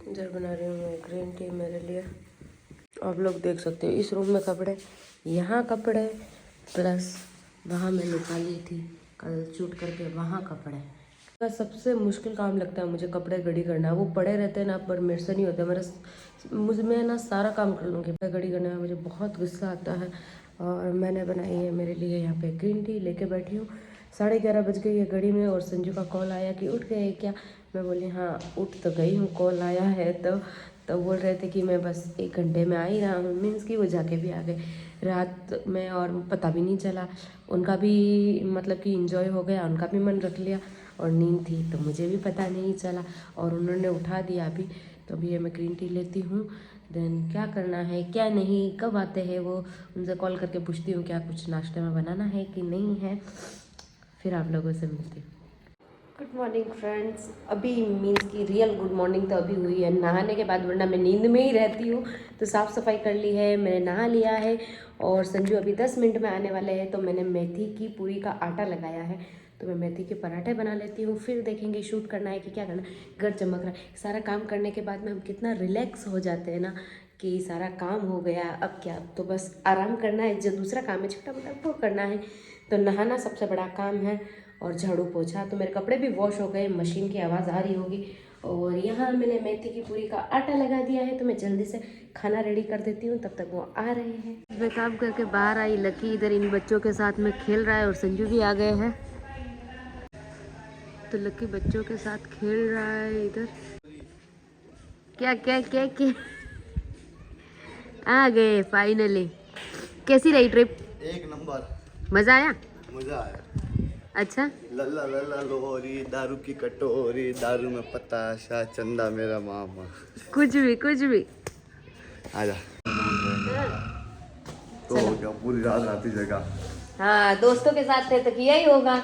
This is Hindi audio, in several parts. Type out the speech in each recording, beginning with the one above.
इधर बना रही हूँ मैं ग्रीन टी मेरे लिए। आप लोग देख सकते हो इस रूम में कपड़े, यहाँ कपड़े, प्लस वहाँ मैं निकाली थी कल शूट करके वहाँ कपड़े। का सबसे मुश्किल काम लगता है मुझे कपड़े गड़ी करना। वो पड़े रहते हैं ना, पर मेरे से नहीं होता। मैं ना सारा काम कर लूँगी, कपड़े गड़ी करने में मुझे बहुत गुस्सा आता है। और मैंने बनाई है मेरे लिए यहाँ पे ग्रीन टी, लेके बैठी हूँ। 11:30 बज गई है घड़ी में और संजू का कॉल आया कि उठ गए क्या। मैं बोली हाँ उठ तो गई हूँ, कॉल आया है। तो बोल रहे थे कि मैं बस 1 घंटे में आ ही रहा हूँ, मीन्स कि वो जाके भी आ गए रात में और पता भी नहीं चला। उनका भी मतलब कि इंजॉय हो गया, उनका भी मन रख लिया और नींद थी तो मुझे भी पता नहीं चला और उन्होंने उठा दिया अभी। तो अभी मैं ग्रीन टी लेती हूँ, देन क्या करना है क्या नहीं, कब आते हैं वो, उनसे कॉल करके पूछती हूँ क्या कुछ नाश्ते में बनाना है कि नहीं है, फिर आप लोगों से मिलती हूँ। Good morning friends. अभी मीन्स की रियल गुड मॉर्निंग तो अभी हुई है नहाने के बाद, वरना मैं नींद में ही रहती हूँ। तो साफ़ सफाई कर ली है, मैंने नहा लिया है और संजू अभी 10 मिनट में आने वाले हैं। तो मैंने मेथी की पूरी का आटा लगाया है, तो मैं मेथी के पराठे बना लेती हूँ। फिर देखेंगे शूट करना है कि क्या करना है। घर चमक रहा है। सारा काम करने के बाद में हम कितना रिलैक्स हो जाते हैं ना कि सारा काम हो गया, अब क्या, अब तो बस आराम करना है। जो दूसरा काम है छोटा मोटा वो करना है। तो नहाना सबसे बड़ा काम है और झाड़ू पोछा। तो मेरे कपड़े भी वॉश हो गए, मशीन की आवाज़ आ रही होगी। और यहाँ मैंने मेथी की पूरी का आटा लगा दिया है, तो मैं जल्दी से खाना रेडी कर देती हूँ, तब तक वो आ रहे हैं। मैं काम करके बाहर आई, लकी इधर इन बच्चों के साथ में खेल रहा है और संजू भी आ गए हैं। तो लकी बच्चों के साथ खेल रहा है इधर। क्या क्या क्या क्या आ गए फाइनली। कैसी रही ट्रिप? एक नंबर। मजा आया? मजा आया। अच्छा। लल्ला लल्ला लोरी, दारू की कटोरी, दारू में पताशा, चंदा मेरा मामा। कुछ भी। आजा। तो हो गया पूरी रात राती जगह। हाँ दोस्तों के साथ थे तो किया ही होगा,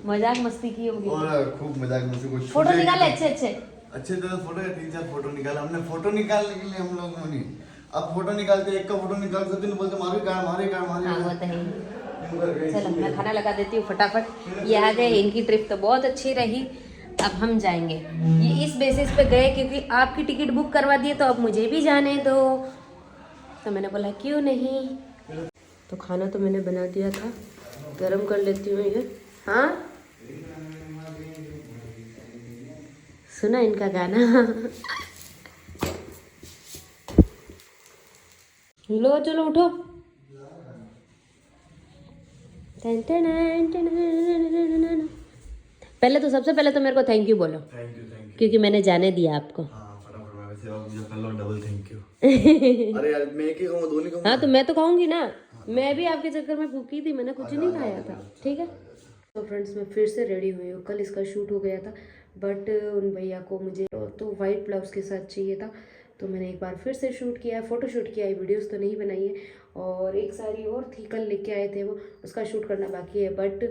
मजाक मस्ती की होगी और खूब मजाक मस्ती। कुछ फोटो निकाले अच्छे तो फोटो है, 3-4 फोटो निकाला हमने। फोटो निकालने के लिए हम लोग नहीं, अब फोटो निकालते एक का फोटो निकाल सकते नहीं, बोलते मारी कार। हाँ वो तो है। चलो मैं खाना लगा देती हूँ फटाफट। ये आ गए, इनकी ट्रिप तो बहुत अच्छी रही। अब हम जाएंगे, ये इस बेसिस पे गए क्योंकि आपकी टिकट बुक करवा दिए तो अब मुझे भी जाने दो। तो मैंने बोला क्यों नहीं। तो खाना तो मैंने बना दिया था, गरम कर लेती हूँ ये। हाँ सुना इनका गाना। लो चलो उठो। पहले तो सबसे पहले तो मेरे को थैंक यू बोलो। थैंक यू क्योंकि मैंने जाने दिया आपको। हाँ फटाफट मैं वैसे अब मुझे कर लो डबल थैंक यू। अरे यार मैं एक ही कहूँगा, दो नहीं कहूँगा। हाँ तो मैं तो खाऊंगी ना, मैं भी आपके चक्कर में भूखी थी, मैंने कुछ नहीं खाया था। ठीक है। तो फ्रेंड्स मैं फिर से रेडी हुई हूँ। कल इसका शूट हो गया था बट उन भैया को मुझे तो वाइट ब्लाउज के साथ चाहिए था, तो मैंने एक बार फिर से शूट किया है, फ़ोटो शूट किया है, वीडियोस तो नहीं बनाई है। और एक साड़ी और थी कल लेके आए थे वो, उसका शूट करना बाकी है बट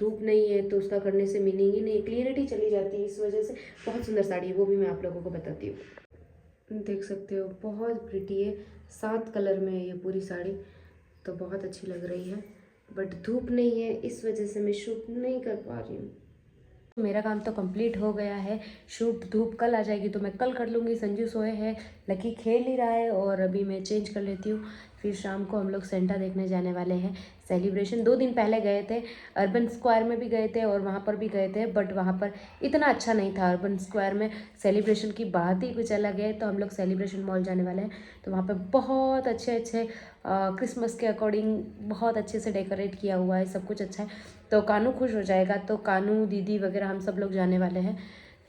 धूप नहीं है तो उसका करने से मीनिंग ही नहीं, क्लियरिटी चली जाती है, इस वजह से। बहुत सुंदर साड़ी है, वो भी मैं आप लोगों को बताती हूँ। देख सकते हो बहुत प्रिटी है, 7 कलर में है ये पूरी साड़ी, तो बहुत अच्छी लग रही है बट धूप नहीं है इस वजह से मैं शूट नहीं कर पा रही हूँ। मेरा काम तो कंप्लीट हो गया है, शूट धूप कल आ जाएगी तो मैं कल कर लूँगी। संजू सोए हैं, लकी खेल ही रहा है और अभी मैं चेंज कर लेती हूँ। फिर शाम को हम लोग सेंटा देखने जाने वाले हैं। सेलिब्रेशन 2 दिन पहले गए थे, अर्बन स्क्वायर में भी गए थे और वहाँ पर भी गए थे बट वहाँ पर इतना अच्छा नहीं था। अर्बन स्क्वायर में सेलिब्रेशन की बात ही कुछ अलग है। तो हम लोग सेलिब्रेशन मॉल जाने वाले हैं, तो वहाँ पर बहुत अच्छे क्रिसमस के अकॉर्डिंग बहुत अच्छे से डेकोरेट किया हुआ है, सब कुछ अच्छा है। तो कानू खुश हो जाएगा, तो कानू दीदी वगैरह हम सब लोग जाने वाले हैं।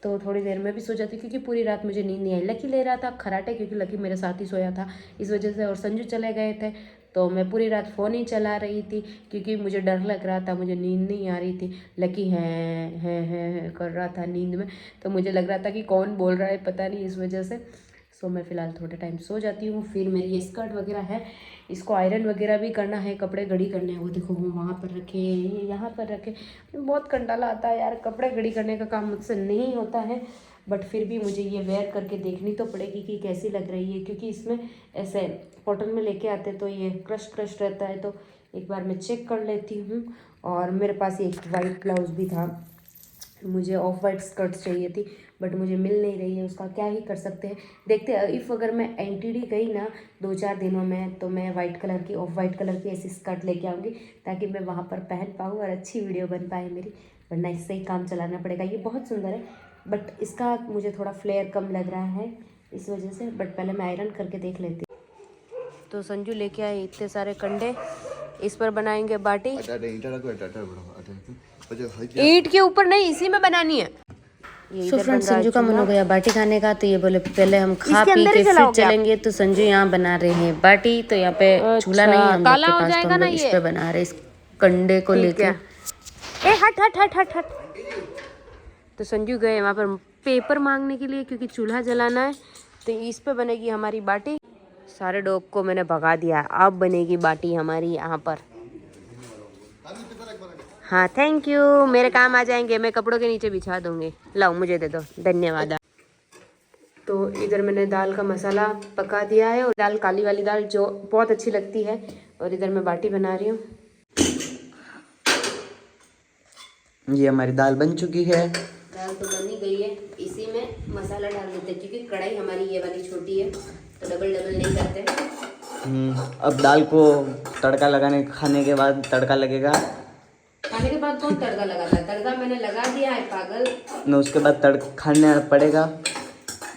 तो थोड़ी देर में भी सो जाती क्योंकि पूरी रात मुझे नींद नहीं आई। लकी ले रहा था खराटे क्योंकि लकी मेरे साथ ही सोया था इस वजह से, और संजू चले गए थे तो मैं पूरी रात फ़ोन ही चला रही थी क्योंकि मुझे डर लग रहा था, मुझे नींद नहीं आ रही थी। लकी है कर रहा था नींद में, तो मुझे लग रहा था कि कौन बोल रहा है पता नहीं, इस वजह से। सो मैं फ़िलहाल थोड़े टाइम सो जाती हूँ। फिर मेरी ये स्कर्ट वगैरह है, इसको आयरन वगैरह भी करना है, कपड़े घड़ी करने हैं। वो देखो वो वहाँ पर रखे, ये यहाँ पर रखे। बहुत कंटाला आता है यार, कपड़े घड़ी करने का काम मुझसे नहीं होता है बट फिर भी मुझे ये वेयर करके देखनी तो पड़ेगी कि कैसी लग रही है, क्योंकि इसमें ऐसे कॉटन में लेके आते तो ये क्रश रहता है। तो एक बार मैं चेक कर लेती हूँ। और मेरे पास एक वाइट ब्लाउज़ भी था, मुझे ऑफ वाइट स्कर्ट चाहिए थी बट मुझे मिल नहीं रही है, उसका क्या ही कर सकते हैं। देखते हैं इफ़ अगर मैं एनटीडी गई ना 2-4 दिनों में, तो मैं वाइट कलर की, ऑफ वाइट कलर की ऐसी स्कर्ट लेके आऊँगी, ताकि मैं वहाँ पर पहन पाऊँ और अच्छी वीडियो बन पाए मेरी, वरना इससे ही काम चलाना पड़ेगा। ये बहुत सुंदर है बट इसका मुझे थोड़ा फ्लेयर कम लग रहा है इस वजह से, बट पहले मैं आयरन करके देख लेती हूँ। तो संजू लेके आए इतने सारे कंडे, इस पर बनाएंगे बाटी। ईंट के ऊपर नहीं, इसी में बनानी है। सो फ्रेंड, संजू का मन हो गया बाटी खाने का, तो ये बोले पहले हम खा पी के फिर चलेंगे। तो संजू यहाँ बना रहे हैं बाटी, तो यहाँ पे चूल्हा नहीं है हम लोग के पास, तो हम लोग इस पे बना रहे इस कंडे को लेके। ए हट हट हट हट हट। तो संजू गए वहाँ पर पेपर मांगने के लिए, क्योंकि चूल्हा जलाना है, तो इस पे बनेगी हमारी बाटी। सारे डॉग को मैंने भगा दिया, अब बनेगी बाटी हमारी यहाँ पर। हाँ थैंक यू, मेरे काम आ जाएंगे, मैं कपड़ों के नीचे बिछा दूंगी। लाओ मुझे दे दो, धन्यवाद। तो इधर मैंने दाल का मसाला पका दिया है, और दाल काली वाली दाल जो बहुत अच्छी लगती है, और इधर मैं बाटी बना रही हूँ। ये हमारी दाल बन चुकी है। दाल तो बन ही गई है, इसी में मसाला डाल देते हैं, क्योंकि कढ़ाई हमारी ये वाली छोटी है, तो डबल डबल नहीं करते। अब दाल को तड़का लगाने, खाने के बाद तड़का लगेगा। खाने के बाद कौन तड़का लगाता है? तड़का मैंने लगा दिया है पागल। न उसके बाद तड़का खाना पड़ेगा।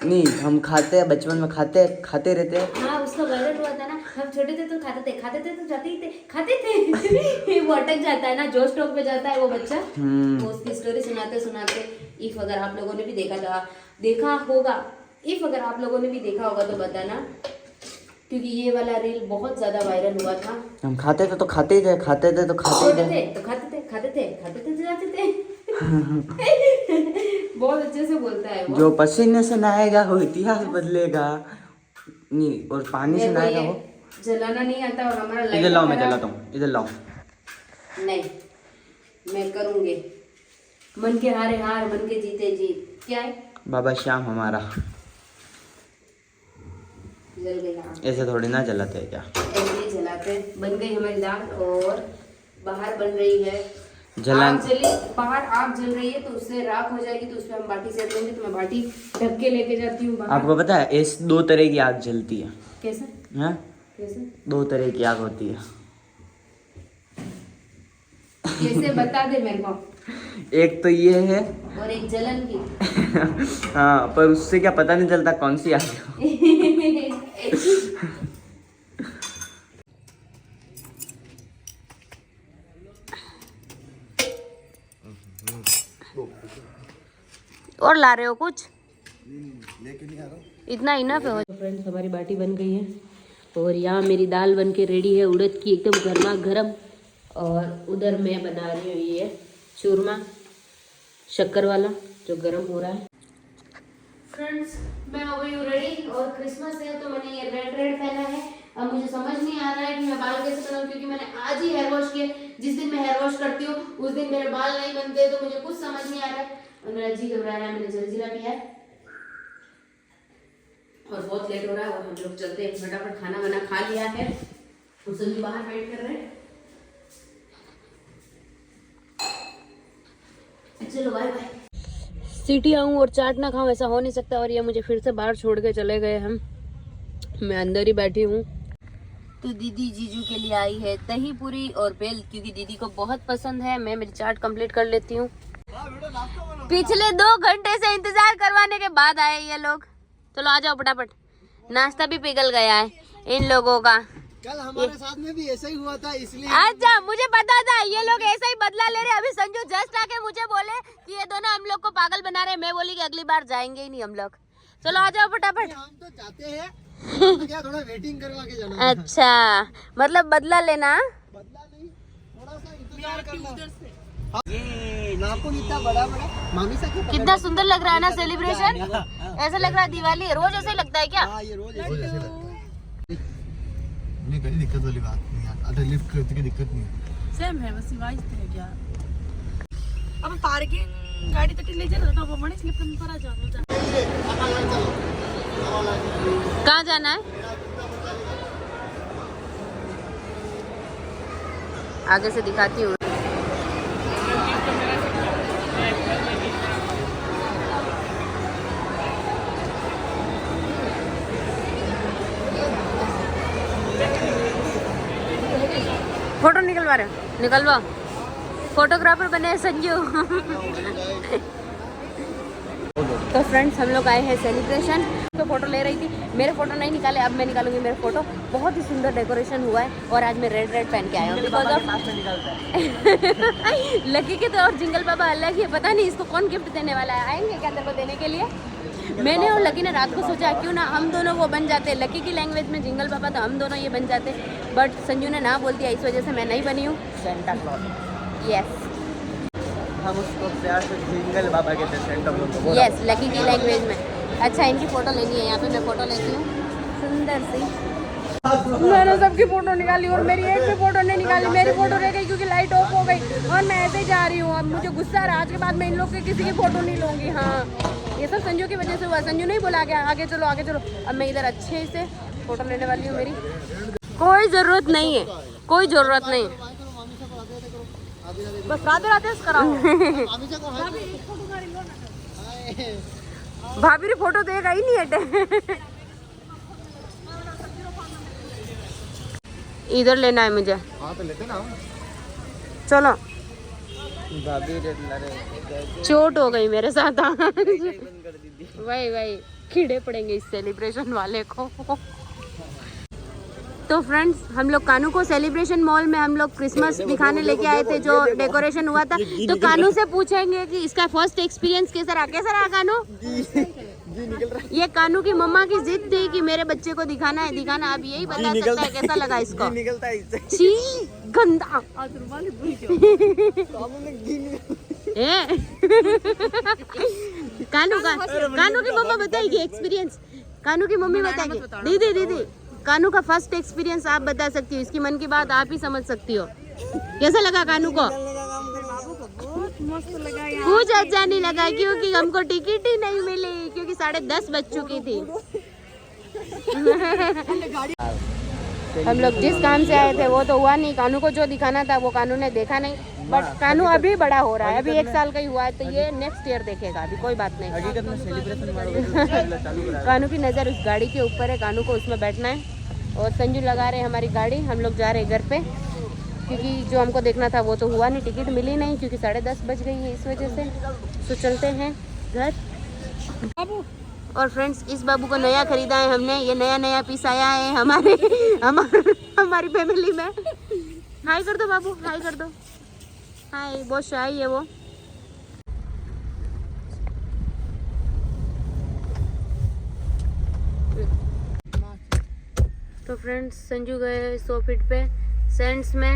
नहीं, हम खाते हैं, बचपन में खाते रहते हैं। हाँ, उसका वायरल हुआ था ना, हम छोटे थे तो खाते थे तो जाते ही थे, खाते थे। वो अटक जाता है ना, जो स्टॉक पे जाता है वो बच्चा, वो उसकी स्टोरी सुनाते सुनाते। इफ अगर आप लोगों ने भी देखा होगा, इफ अगर आप लोगों ने भी देखा होगा तो बताना, क्योंकि ये वाला रील बहुत ज्यादा वायरल हुआ था। हम खाते थे तो खाते ही थे, खाते थे तो खाते थे जाते थे। बहुत अच्छे से बोलता है वो। जो पसीने से नहाएगा वो इतिहास बदलेगा। नहीं, और पानी से नहाएगा वो जलाना नहीं आता। और हमारा इधर लाओ, मैं जलाता हूँ, इधर लाओ। नहीं, मैं करूँगी। मन के हारे हार, मन के जीते जीत। क्या है बाबा श्याम हमारा। जल गया। ऐसे थोड़ी ना जलाते हैं क्या? ऐसे जलाते। बन गई हमारी दाल, और बाहर बन रही है जलान। बाहर आग जल रही है, तो उससे राख हो जाएगी, तो उसमें हम बाटी सेक लेंगे। तो मैं बाटी ढक के लेके जाती हूँ बाहर। आपको पता है इस 2 तरह की आग जलती है। कैसे? हैं? कैसे? 2 तरह की आग होती है। कैसे बता दे मेरे को। एक तो ये है, और एक जलन की। हाँ, पर उससे क्या पता नहीं चलता कौन सी आग है। और ला रहे हो कुछ? लेके नहीं आ रहा। इतना इनफ है। फ्रेंड्स, हमारी बाटी बन गई है, और यहाँ मेरी दाल बन के रेडी है, उड़द की, एकदम गर्मा गर्म। और उधर मैं बना रही हूँ ये चूरमा शक्कर वाला, जो गर्म हो रहा है। फ्रेंड्स, मैं हो गई हूँ रेडी, और क्रिसमस है तो मैंने ये रेड पहना है। अब मुझे समझ नहीं आ रहा है कि मैं बाल कैसे बनाऊँ, क्योंकि मैंने आज ही हेयर वॉश किया। जिस दिन मैं हेयर वॉश करती हूँ उस दिन मेरे बाल नहीं बनते, तो मुझे कुछ समझ नहीं आ रहा है, और मेरा जी घबरा रहा है। मैंने जलजीरा पिया है, और बहुत लेट हो रहा है, और हम लोग चलते हैं। फटाफट खाना वाना खा लिया है, उस दिन बाहर वेट कर रहे हैं। चलो बाय बाय। सिटी आऊँ और चाट ना खाऊं, ऐसा हो नहीं सकता। और ये मुझे फिर से बाहर छोड़ के चले गए हम, मैं अंदर ही बैठी हूँ। तो दीदी जीजू के लिए आई है दही पूरी और बेल, क्योंकि दीदी को बहुत पसंद है। मैं मेरी चाट कंप्लीट कर लेती हूँ। पिछले 2 घंटे से इंतजार करवाने के बाद आए ये लोग। चलो आ जाओ फटाफट, नाश्ता भी पिघल गया है इन लोगों का। कल हमारे साथ में भी ऐसा ही हुआ था, इसलिए। अच्छा, मुझे पता था ये लोग ऐसा ही बदला ले रहे। अभी संजू जस्ट आके मुझे बोले कि ये दोनों हम लोग को पागल बना रहे। मैं बोली कि अगली बार जाएंगे ही नहीं हम लोग। चलो आ जाओ फटाफट। हम तो जाते हैं, तो क्या थोड़ा वेटिंग करवा के जाना। अच्छा, मतलब बदला लेना। बदला नहीं, थोड़ा सा इंतजार करना। ये नाखून इतना बड़ा मामी सा कितना सुंदर लग रहा है ना सेलिब्रेशन। ऐसा लग रहा है दिवाली है, रोज ऐसा ही लगता है क्या? ये रोज ऐसे लगता है। नहीं, कोई दिक्कत वाली बात नहीं है। अरे लिफ्ट करते की दिक्कत नहीं है, सेम है, बस वाइस है क्या। अब पार्किंग गाड़ी तक ले जा तो वो मणि स्लिप पर आ जाओ। कहाँ जाना है? आगे से दिखाती हूँ। फोटो निकलवा रहे हो? निकलवा। फोटोग्राफर बने हैं संजू। तो फ्रेंड्स हम लोग आए हैं सेलिब्रेशन तो फोटो ले रही थी, मेरे फोटो नहीं निकाले, अब मैं निकालूंगी मेरे फोटो। बहुत ही सुंदर डेकोरेशन हुआ है और आज मैं रेड पहन के आया हूँ बिकॉज ऑफ लकी के तो और जिंगल बाबा अलग ही है, पता नहीं इसको कौन गिफ्ट देने वाला है। आएंगे क्या तेरे को देने के लिए? मैंने और लकी ने रात को सोचा क्यों ना हम दोनों वो बन जाते, लकी की लैंग्वेज में जिंगल बाबा तो हम दोनों ये बन जाते, बट संजू ने ना बोल दिया, इस वजह से मैं नहीं बनी हूँ सेंटा क्लॉज। यस हम उसको प्यार से जिंगल बाबा कहते हैं, सेंटा क्लॉज को। यस लकी की लैंग्वेज में। अच्छा इनकी फोटो लेनी है, यहाँ पे मैं फोटो लेती हूँ सुंदर सी। मैंने सबकी फोटो निकाली और मेरी एक भी फोटो नहीं निकाली, मेरी फोटो रह गई क्योंकि लाइट ऑफ हो गई और मैं ऐसे ही जा रही हूँ। अब मुझे गुस्सा आ रहा है, आज के बाद मैं इन लोग के किसी की फोटो नहीं लूँगी। हाँ ये सब संजू की वजह से हुआ, संजू नहीं बोला गया आगे चलो आगे चलो। अब मैं इधर अच्छे से फोटो लेने वाली हूँ, मेरी कोई ज़रूरत नहीं है, कोई ज़रूरत नहीं। बस राधे राधे कराओ। भाभी री फोटो देगा ही नहीं हटे। इधर लेना है मुझे। हाँ तो लेते ना हम। चलो भाभी चोट हो गई मेरे साथ। वही कीड़े पड़ेंगे इस सेलिब्रेशन वाले को। तो फ्रेंड्स हम लोग कानू को सेलिब्रेशन मॉल में हम लोग क्रिसमस दिखाने लेके आए थे, जो डेकोरेशन हुआ था। तो कानू से पूछेंगे कि इसका फर्स्ट एक्सपीरियंस कैसा रहा कानू? ये कानू की मम्मा की जिद थी कि मेरे बच्चे को दिखाना है दिखाना, अब यही बता सकता है कैसा लगा इसको। निकलता है इससे। छी गंदा। कानू की मम्मा बताएगी एक्सपीरियंस, कानू की मम्मी बताएगी। दीदी कानू का फर्स्ट एक्सपीरियंस आप बता सकती हो, इसकी मन की बात आप ही समझ सकती हो। कैसा लगा कानू को? मस्त लगा यार। कुछ अच्छा नहीं लगा क्योंकि हमको टिकट ही नहीं मिली, क्योंकि 10:30 बज चुकी थी। हम लोग जिस काम से आए थे वो तो हुआ नहीं, कानू को जो दिखाना था वो कानू ने देखा नहीं। बट कानू अभी बड़ा हो रहा है, अभी 1 साल का ही हुआ है, तो ये नेक्स्ट ईयर देखेगा, अभी कोई बात नहीं। कानू की नज़र उस गाड़ी के ऊपर है, कानू को उसमें बैठना है। और संजू लगा रहे हमारी गाड़ी, हम लोग जा रहे घर पे क्योंकि जो हमको देखना था वो तो हुआ नहीं, टिकट मिली नहीं क्योंकि 10:30 बज गई है इस वजह से। तो चलते हैं घर। और फ्रेंड्स इस बाबू को नया खरीदा है हमने, ये नया पीस आया है हमारी फैमिली में। हाय कर दो बाबू, हाय कर दो। हाय, बहुत शाही है वो। तो फ्रेंड्स संजू गए 100 फीट पे सेंट्स में,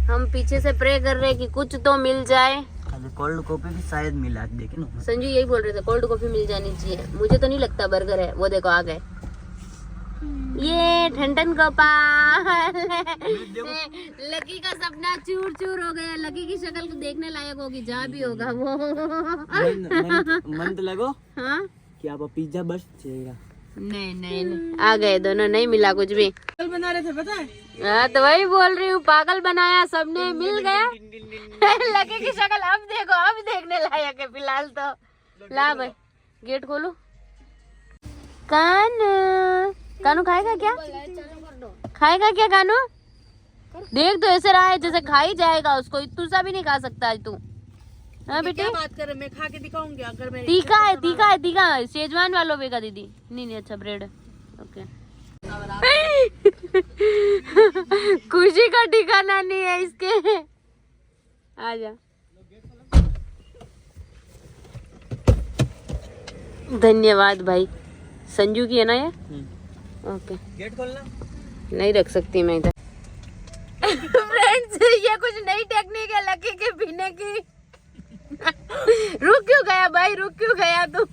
हम पीछे से प्रे कर रहे हैं कि कुछ तो मिल जाए। कोल्ड कॉफी भी शायद मिला, देखे ना। संजू यही बोल रहे थे कोल्ड कॉफी मिल जानी चाहिए, मुझे तो नहीं लगता बर्गर है। वो देखो आ गए ये ठंडन गोपाल। लकी का सपना चूर चूर हो गया, लकी की शक्ल को देखने लायक होगी जहाँ भी होगा वो। मन तो लगो हाँ कि आप पिज्जा बस चाहिएगा। नहीं आ गए दोनों, नहीं मिला कुछ भी। कल बना रहे थे पता है। हाँ तो वही बोल रही हूँ, पागल बनाया सबने, मिल गया। लकी की शक्ल अब देखो, अब देखने लायक है फिलहाल तो। ला भाई गेट खोलो। कानू खाएगा क्या? खाएगा क्या कानू? देख तो ऐसे रहा है जैसे खा ही जाएगा उसको, इतना सा भी नहीं खा सकता है तू। हाँ बेटे क्या बात कर रहे, मैं खा के दिखाऊंगी अगर मैं। तीखा है शेजवान वालों बेगा दीदी। नहीं अच्छा ब्रेड है। ओके खुशी का ठिकाना नहीं है इसके। आजा धन्यवाद भाई। संजू की है ना ये? ओके गेट खोलना नहीं रख सकती मैं इधर। फ्रेंड्स ये कुछ नई टेक्निक है लकी के पीने की। रुक क्यों गया भाई, रुक क्यों गया तू?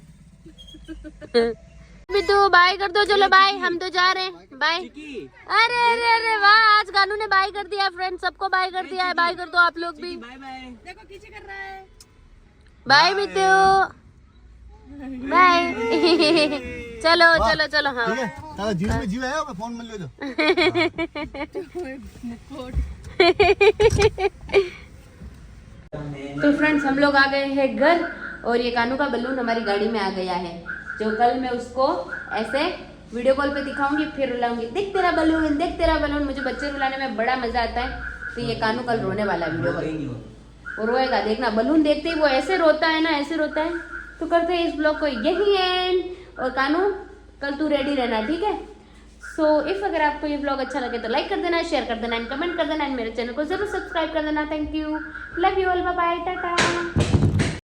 भी तो बाय कर दो, चलो बाय, हम तो जा रहे हैं बाय। अरे वाह, आज कानू ने बाय कर दिया फ्रेंड्स, सबको बाय कर दिया है। बाय कर दो आप लोग भी। Bye bye. देखो किसी कर रहा है। Bye Mittu, bye. चलो चलो चलो। हाँ ठीक है, तारा जीव में जीव है, फोन में ले दो। तो फ्रेंड्स हम लोग आ गए हैं घर, और ये कानू का बलून हमारी गाड़ी में आ गया है, जो कल मैं उसको ऐसे वीडियो कॉल पे दिखाऊंगी, फिर रुलाऊंगी। देख तेरा बलून, देख तेरा बलून। मुझे बच्चे रुलाने में बड़ा मजा आता है, तो ये कानू कल रोने वाला वीडियो पर, वो रोएगा देखना। बलून देखते ही वो ऐसे रोता है ना, ऐसे रोता है। तो करते हैं इस ब्लॉग को यही एंड। और कानू कल तू रेडी रहना, ठीक है। सो इफ अगर आपको ये ब्लॉग अच्छा लगे तो लाइक कर देना, शेयर कर देना एंड कमेंट कर देना एंड मेरे चैनल को जरूर सब्सक्राइब कर देना। Thank you, love you all, bye bye, Tata.